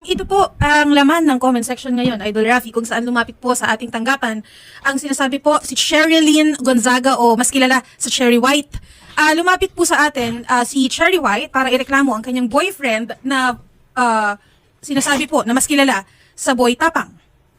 Ito po ang laman ng comment section ngayon, Idol Rafi, kung saan lumapit po sa ating tanggapan. Ang sinasabi po, si Sherilyn Gonzaga o mas kilala sa Cherry White. Lumapit po sa atin si Cherry White para ireklamo ang kanyang boyfriend na sinasabi po na mas kilala sa Boy Tapang.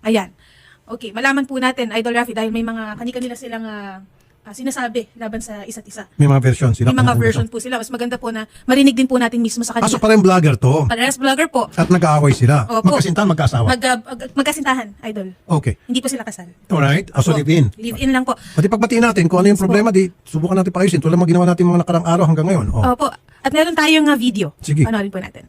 Ayan. Okay, malaman po natin, Idol Rafi, dahil may mga kani-kanila silang sinasabi laban sa isa't isa. May mga version sila. May mga version po sila. Mas maganda po na marinig din po natin mismo sa kanila. So parang vlogger to. Parehas vlogger po. At nag-aaway sila. Opo. Magkasintahan, magkaasawa. Magkasintahan, Idol. Okay. Hindi po sila kasal. Alright. So Opo. live-in. Live-in lang po. Pati pagbatiin natin kung ano yung problema, di subukan natin paayusin. Tulad mga ginawa natin mga nakarang araw hanggang ngayon. Oh. Opo. At meron tayong video. Sige. Panoorin po natin.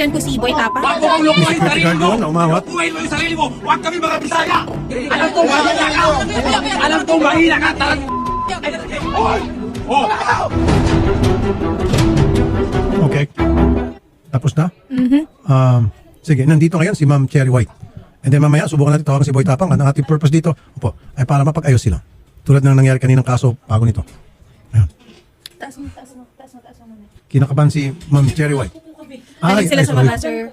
Yan po si Boy Tapang. Security guard doon na umawat. Buhay mo yung sarili mo! Huwag kami mga bisaya! Alam kong mahina ka! Alam kong mahina ka! Hoy! Oh! Okay. Tapos na? Sige, nandito ngayon si Ma'am Cherry White. And then mamaya, subukan natin tawagan si Boy Tapang. Ang ating purpose dito, opo, ay para mapag-ayos sila. Tulad ng nangyari kaninang kaso, bago nito. Ayan. Taas mo muna. Kinakabahan si Ma'am Cherry White. Balik sila sa sorry. baba, sir.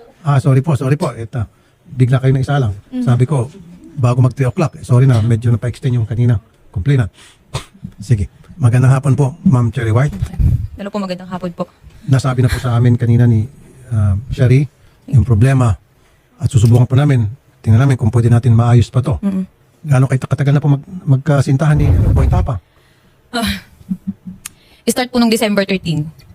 Sorry po. Ito, bigla kayo na isa lang. Sabi ko, bago mag 3 o'clock, sorry na, medyo na-extend yung kanina complainant. Sige, magandang hapon po, Ma'am Cherry White. Hello po, magandang hapon po. Nasabi na po sa amin kanina ni Sherry yung problema at susubukan po namin, tingnan namin kung pwede natin maayos pa to. Gaano kayo katagal na po magkasintahan ni Boy Tapang? Start po nung December 13.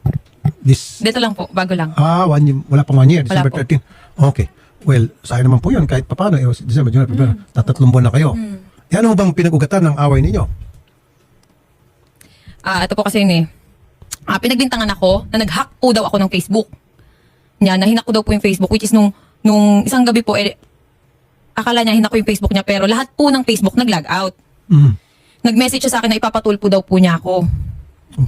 Dito lang po, bago lang. 1 year, wala pang 1 year, Wala December po. 13. Okay. Well, sayang naman po yun kahit paano. December, January, February, tatatlong buwan na kayo. Ano bang pinag-ugatan ng away ninyo? Ito po kasi yun eh. Pinagbintangan ako na nag-hack po daw ako ng Facebook. Nahinak ko daw po yung Facebook, which is nung isang gabi po, akala niya hinak ko yung Facebook niya, pero lahat po ng Facebook nag-log out. Nag-message siya sa akin na ipapatulpo daw po niya ako.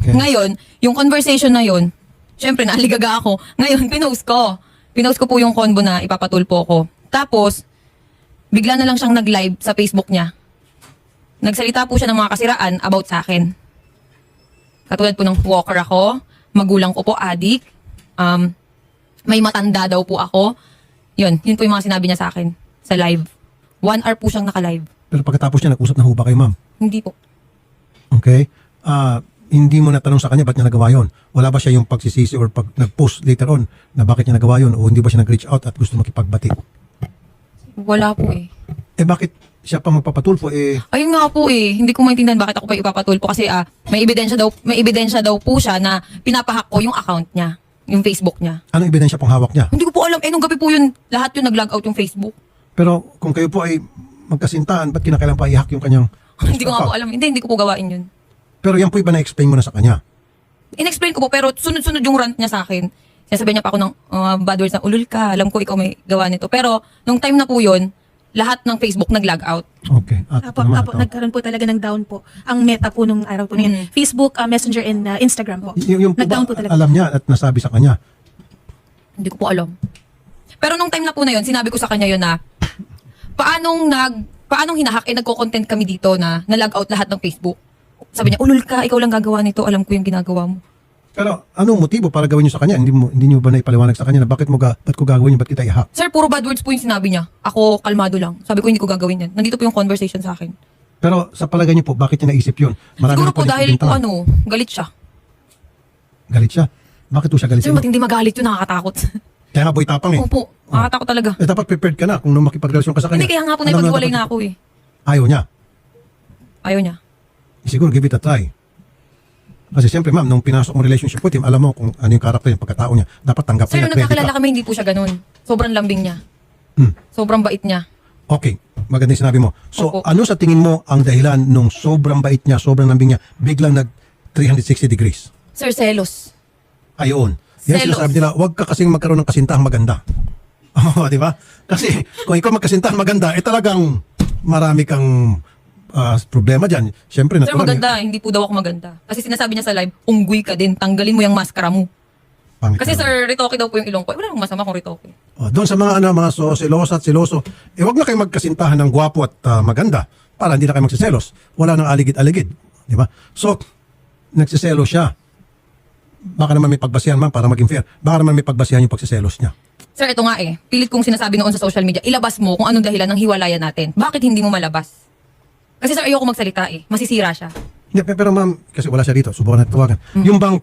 Okay. Ngayon, yung conversation na yun, syempre naaligaga ako. Ngayon, pinost ko. Pinost ko po yung convo na ipapatulpo ko. Tapos, bigla na lang siyang nag-live sa Facebook niya. Nagsalita po siya ng mga kasiraan about sa akin. Katulad po ng walker ako, magulang ko po, adik, may matanda daw po ako. Yun po yung mga sinabi niya sa akin sa live. 1 hour po siyang naka-live. Pero pagkatapos niya, nag-usap na ho ba kayo, ma'am? Hindi po. Okay. Hindi mo natanong sa kanya ba't niya nagawa yun? Wala ba siya yung pagsisisi or pag nag-post later on na bakit niya nagawa yun o hindi ba siya nag-reach out at gusto makipagbati? Wala po eh. Bakit siya pa magpapatulfo? Ayun nga po eh, hindi ko maintindihan bakit ako pa ipapatulpo kasi may ebidensya daw po siya na pinapahack ko yung account niya, yung Facebook niya. Anong ebidensya pong hawak niya? Hindi ko po alam, nung gabi po yun, lahat yun nag-log out yung Facebook. Pero kung kayo po ay magkasintahan, ba't kinakailangan pa i-hack yung kanyang Hindi ko nga po account? alam, hindi ko po gawain yun. Pero yan po iba na-explain mo na sa kanya. In-explain ko po pero sunod-sunod yung rant niya sa akin. Sinasabi niya pa ako ng bad words na ulul ka, alam ko ikaw may gawa nito. Pero nung time na po yun, lahat ng Facebook nag-log out. Okay. At ito naman, ito. Nagkaroon po talaga ng down po. Ang meta po nung araw po niyan. Facebook, Messenger, and Instagram po. Yung po Nag-down po ba, talaga. alam niya at nasabi sa kanya? Hindi ko po alam. Pero nung time na po na yun, sinabi ko sa kanya yun na paanong hinahack nagko-content kami dito na na-log out lahat ng Facebook. Sabi niya, ulul ka, ikaw lang gagawa nito, alam ko yung ginagawa mo. Pero anong motibo para gawin niyo sa kanya? Hindi niyo ba naipaliwanag sa kanya na ba't ko gagawin yun? Ba't kita i-hack? Sir, puro bad words po yung sinabi niya. Ako, kalmado lang. Sabi ko, hindi ko gagawin yan. Nandito po yung conversation sa akin. Pero sa palagay niyo po, bakit niya naisip yun? Siguro po na dahil po nagbibintangan. galit siya. Galit siya? Bakit po siya galit Sir, sa ba't hindi magalit yun? Nakakatakot. Kaya nga Boy Tapang eh. Opo, nakakatakot talaga. Dapat prepared ka na kung nung makipagrelasyon ka sa kanya. Hindi, kaya nga po Alam mo naipaghiwalay dapat- na ako eh. Ayaw niya. Ayaw niya. Siguro give it a try. Kasi siyempre ma'am, nung pinasok mo relationship with him, alam mo kung ano yung karakter, yung pagkatao niya. Dapat tanggap Sir, niya. nung nagkakilala kami, hindi po siya ganun. Sobrang lambing niya. Sobrang bait niya. Okay, maganda yung sinabi mo. So, Opo. ano sa tingin mo ang dahilan nung sobrang bait niya, sobrang lambing niya, biglang nag 360 degrees? Sir, selos. Ayun. Yan Selos. sinasabi nila, huwag ka kasing magkaroon ng kasintahang maganda. Oo, di ba? Kasi kung ikaw magkasintahan maganda, talagang marami kang problema dyan. Siyempre, Sir, natural. maganda. Hindi po daw ako maganda. Kasi sinasabi niya sa live, unggoy ka din. Tanggalin mo yung maskara mo. Pangit Kasi naman. sir, ritoke daw po yung ilong ko. Wala nang masama kung ritoke. Doon sa mga mga selosa at seloso, huwag na kayo magkasintahan ng gwapo at maganda para hindi na kayo magsiselos. Wala nang aligid-aligid, di ba? So, nagsiselo siya. Baka naman may pagbasihan, ma'am, para maging fair. Baka naman may pagbasihan yung pagsiselos niya. Sir, ito nga eh. Pilit kong sinasabi noon sa social media, ilabas mo kung anong dahilan ng hiwalayan natin. Bakit hindi mo malabas? Kasi sir, ayoko magsalita eh. Masisira siya. Hindi, pero ma'am, kasi wala siya dito. Subukan natin tawagan. Yung bang,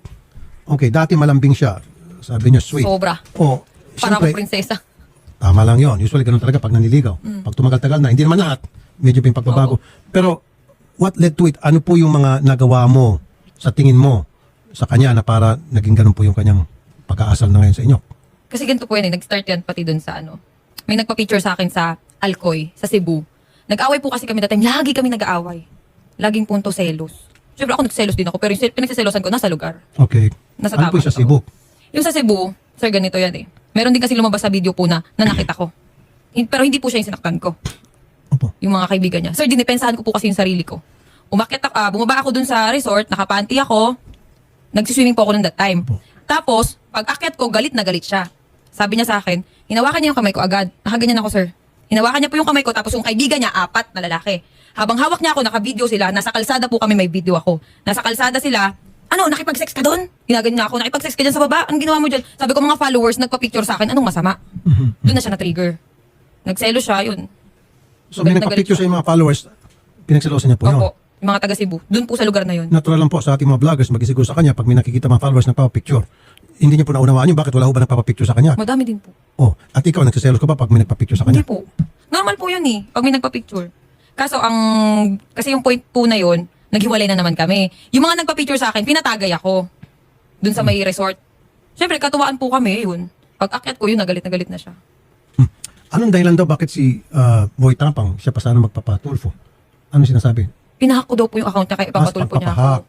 okay, dati malambing siya. Sabi niya, sweet. Sobra. O, Para siyempre, akong prinsesa. tama lang yon. Usually, ganun talaga pag nanliligaw. Pag tumagal-tagal na, hindi naman lahat. Medyo may pagbabago. Pero, what led to it? Ano po yung mga nagawa mo sa tingin mo sa kanya na para naging ganun po yung kanyang pag-aasal na ngayon sa inyo? Kasi ganito po yan eh. Nag-start yan pati dun sa ano. May nagpa-picture sa akin sa Alcoy, sa Cebu. Nag-away po kasi kami that time. Lagi kami nag-aaway. Laging punto selos. Siyempre ako nagselos din ako. Pero yung pinagsiselosan ko nasa lugar. Okay. Nasa Ano po yung sa tapang Cebu? Yung sa Cebu, sir, ganito yan eh. Meron din kasi lumabas sa video po na nakita ko. Pero hindi po siya yung sinaktan ko. Opo. Yung mga kaibigan niya. Sir, dinipensahan ko po kasi yung sarili ko. Bumaba ako dun sa resort, nakapanty ako. Nagsiswimming po ako nung that time. Tapos, pag akyat ko, galit na galit siya. Sabi niya sa akin, hinawakan niya yung kamay ko agad. Nakaganyan ako, sir. Hinawakan niya po yung kamay ko, tapos yung kaibigan niya, 4 na lalaki. Habang hawak niya ako, naka-video sila. Nasa kalsada po kami, may video ako. Nasa kalsada sila. Ano, nakipag-sex ka doon? Ginaganyan niya ako, nakipag-sex ka dyan sa baba? Anong ginawa mo dyan? Sabi ko, mga followers, nagpa-picture sa akin. Anong masama? Doon na siya na-trigger. Nagselo siya, yun. So, may nagpa-picture sa mga followers, pinagselosan niya po yun. Opo, yung mga taga Cebu. Doon po sa lugar na yun. Natural lang po sa ating mga vloggers, mag-isiguro sa kanya, pag may nakikita mga followers nagpapapicture, hindi niya po naunawaan yun, bakit wala ho ba nagpapapicture sa kanya? Madami din po. Oh, at ikaw, nagsiselos ka ba pag may nagpapicture sa Hindi kanya? po. Normal po yun eh, pag may nagpa-picture. Kaso kasi yung point po na yun, naghiwalay na naman kami. Yung mga nagpa-picture sa akin, pinatagay ako. Dun sa may resort. Siyempre, katuwaan po kami, yun. Pag akyat ko, yun, nagalit na siya. Anong dahilan daw bakit si Boy Tapang, siya pa sana magpapatulfo? Ano sinasabi? Pinahack ko daw po yung account niya, kaya ipapatulpo niya ako. pagpapahak.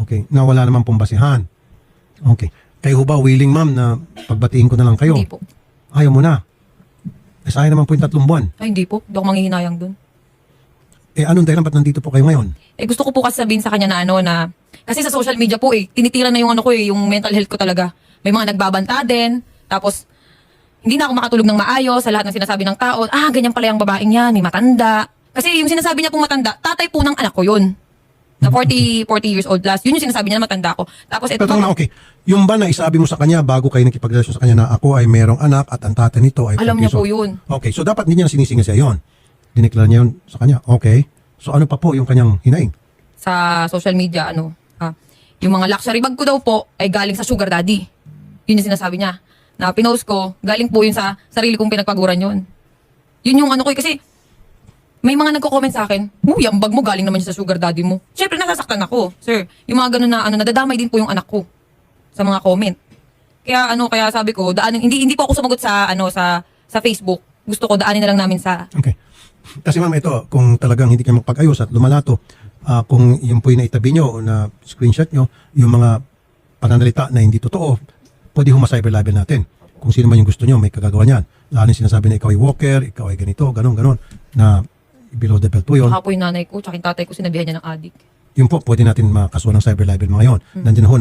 Okay, na wala naman pong basihan. Okay. Kayo ho ba willing, ma'am, na pagbatiin ko na lang kayo? Hindi po. Ayaw mo na. Eh, sayang naman po yung 3 buwan. Ay, hindi po. Hindi ako manghihinayang dun. Eh, anong dahilan ba't nandito po kayo ngayon? Eh, gusto ko po kasi sabihin sa kanya na na, kasi sa social media po eh, tinitira na yung ano ko eh, yung mental health ko talaga. May mga nagbabanta din, tapos, hindi na ako makatulog ng maayos sa lahat ng sinasabi ng tao. Ganyan pala yung babaeng yan, may matanda. Kasi yung sinasabi niya pong matanda, tatay po ng anak ko yun. Na 40 years old plus. Yun yung sinasabi niya na matanda ko. Tapos ito, Pero okay, yung ba na isabi mo sa kanya bago kayo nakipagrelasyon sa kanya na ako ay merong anak at ang tatay nito ay alam niya pagkiso? po yun. Okay, so dapat hindi niya sinisinga siya yon. Dineklara niya yun sa kanya. Okay. So ano pa po yung kanyang hinaing? Sa social media, yung mga luxury bag ko daw po ay galing sa sugar daddy. Yun yung sinasabi niya. Na pinost ko, galing po yun sa sarili kong pinagpaguran yun. Yun yung ano ko kasi may mga nagko-comment sa akin, yung bag mo galing naman siya sa sugar daddy mo. Siyempre nasasaktan ako, sir. Yung mga ganun na nadadamay din po yung anak ko sa mga comment. Kaya sabi ko, hindi po ako sumagot sa sa Facebook. Gusto ko daanin na lang namin sa Okay. Kasi ma'am, ito, kung talagang hindi kayo magpag-ayos at lumalato, kung yung po yung naitabi nyo o na screenshot nyo, yung mga pananalita na hindi totoo, pwede cyber libel natin. Kung sino man yung gusto nyo, may kagagawa niyan. Lalo yung sinasabi na ikaw ay walker, ikaw ay ganito, ganon, na below the belt po yun. baka po yung nanay ko, tsaka yung tatay ko sinabihan niya ng adik. Yung po, pwede natin makasuhan ng cyber libel mga yon. Nandiyan ho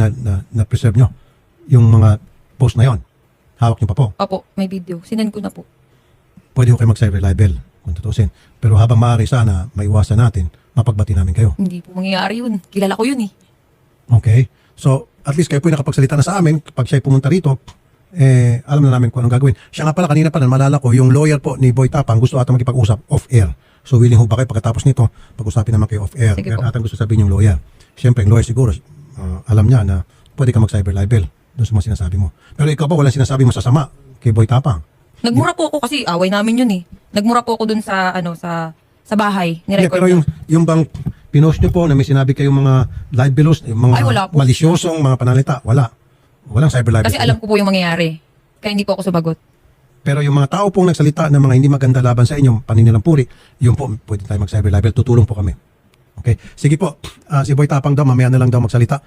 na preserve nyo yung mga post na yon. Hawak nyo pa po. Opo, may video. Sinend ko na po. Pwede ho kayo mag-cyber libel kung tutusin. Pero habang maaari sana, maiwasan natin, mapagbati namin kayo. Hindi po mangyayari yun. Kilala ko yun eh. Okay? So, at least kayo po yung nakapagsalita na sa amin. Kapag siya pumunta rito, alam na namin kung anong gagawin. Siya nga pala, kanina pa, malala ko, yung lawyer po ni Boy Tapang gusto ata makipag-usap off-air. So, willing ho ba kayo pagkatapos nito, pag-usapin naman kayo off-air. Sige Pero po. atang gusto sabihin yung lawyer. Siyempre, yung lawyer siguro, alam niya na pwede ka mag-cyber libel doon sa mga sinasabi mo. Pero ikaw ba, wala sinasabi mo sasama kay Boy Tapang? Nagmura po ako kasi away namin yun eh. Nagmura po ako dun sa sa bahay. Hindi, Ni-record pero niya. yung bang pinost nyo po na may sinabi kayong mga libelous, yung mga Ay, wala po. malisyosong mga panalita, wala. Walang cyber libel. Kasi alam ko po yung mangyayari. Kaya hindi po ako sumagot. Pero yung mga tao pong nagsalita ng mga hindi maganda laban sa inyo, paninilang puri, yun po, pwede tayo mag-cyber libel. Tutulong po kami. Okay? Sige po, si Boy Tapang daw, mamaya na lang daw magsalita.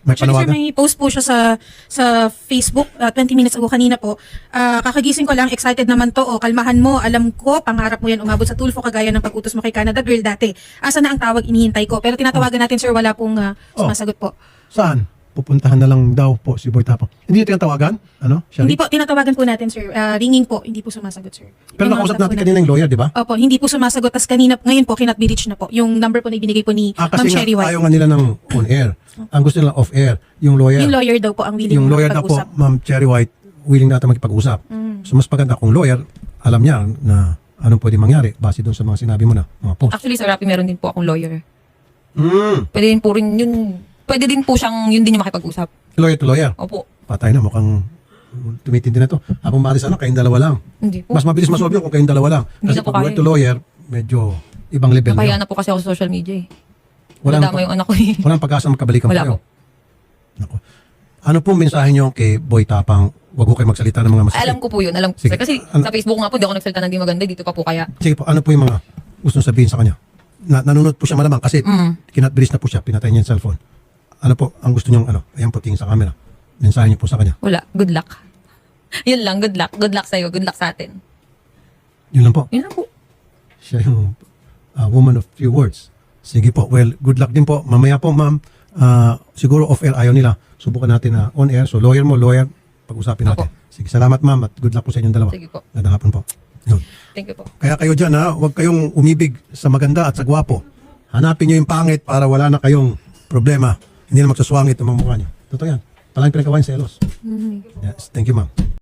May Actually, sir, panawagan? may post po siya sa Facebook 20 minutes ago kanina po. Kakagising ko lang, excited naman to. Kalmahan mo, alam ko, pangarap mo yan umabot sa Tulfo kagaya ng pag-utos mo kay Canada Girl dati. Asa na ang tawag, inihintay ko. Pero tinatawagan natin, sir, wala pong sumasagot po. Saan? pupuntahan na lang daw po si Boy Tapang. Hindi niyo tinatawagan? Ano? Shari? Hindi po, tinatawagan po natin, sir. Ringing po, hindi po sumasagot, sir. Pero nakausap natin kanina yung lawyer, di ba? Opo, hindi po sumasagot. Tapos kanina, ngayon po, cannot be reached na po. Yung number po na ibinigay po ni Ma'am Kasi Cherry nga, White. ayaw nga nila ng on-air. Ang gusto nila off-air. Yung lawyer. Yung lawyer daw po ang willing Yung lawyer daw po, makipag-usap. Ma'am Cherry White, willing natin makipag-usap. So mas maganda kung lawyer, alam niya na anong pwede mangyari base doon sa mga sinabi mo na mga post. Actually, Sir Rafi, meron din po akong lawyer. Mm. Pwede din po siyang yun din yung makipag-usap. Lawyer to lawyer. Opo. Patay na, mukhang tumitindi na to. Habang maaari sana, kayong dalawa lang. Hindi po. Mas mabilis masolve yun kung kayong dalawa lang. Hindi Kasi na po pag lawyer kaya to lawyer, medyo ibang level Napahiya yun. na po kasi ako sa social media eh. Walang, Nadama yung anak ko eh. walang pag-asa magkabalikan Wala kayo. po. Naku. Ano pong mensahe nyo kay Boy Tapang? Huwag ko kayo magsalita ng mga masakit. Alam ko po yun. Alam ko. Sige. Sir. Kasi Ano- sa Facebook nga po, di ako nagsalita ng di maganda. Dito pa po kaya. Sige po, ano po yung mga gusto sabihin sa kanya? Nanonood po siya malamang kasi kinatbilis na po siya, pinatay niya yung cellphone. Ano po ang gusto niyong ayan po tingin sa camera. Mensahe niyo po sa kanya. Wala. Good luck. Yun lang. Good luck. Good luck sa'yo. Good luck sa atin. Yun lang po. Yun lang po. Siya yung woman of few words. Sige po. Well, good luck din po. Mamaya po, ma'am, siguro off-air ayaw nila. Subukan natin na on-air. So, lawyer mo, lawyer, pag-usapin natin. Sige, salamat ma'am at good luck po sa inyong dalawa. Sige po. Gandang hapon po. Yun. Thank you po. Kaya kayo dyan huwag kayong umibig sa maganda at sa gwapo. Hanapin nyo yung pangit para wala na kayong problema. Hindi na magsuswangit ang mga mukha nyo. Totoo yan. Palaging pinagawa yung selos. Yes, thank you ma'am.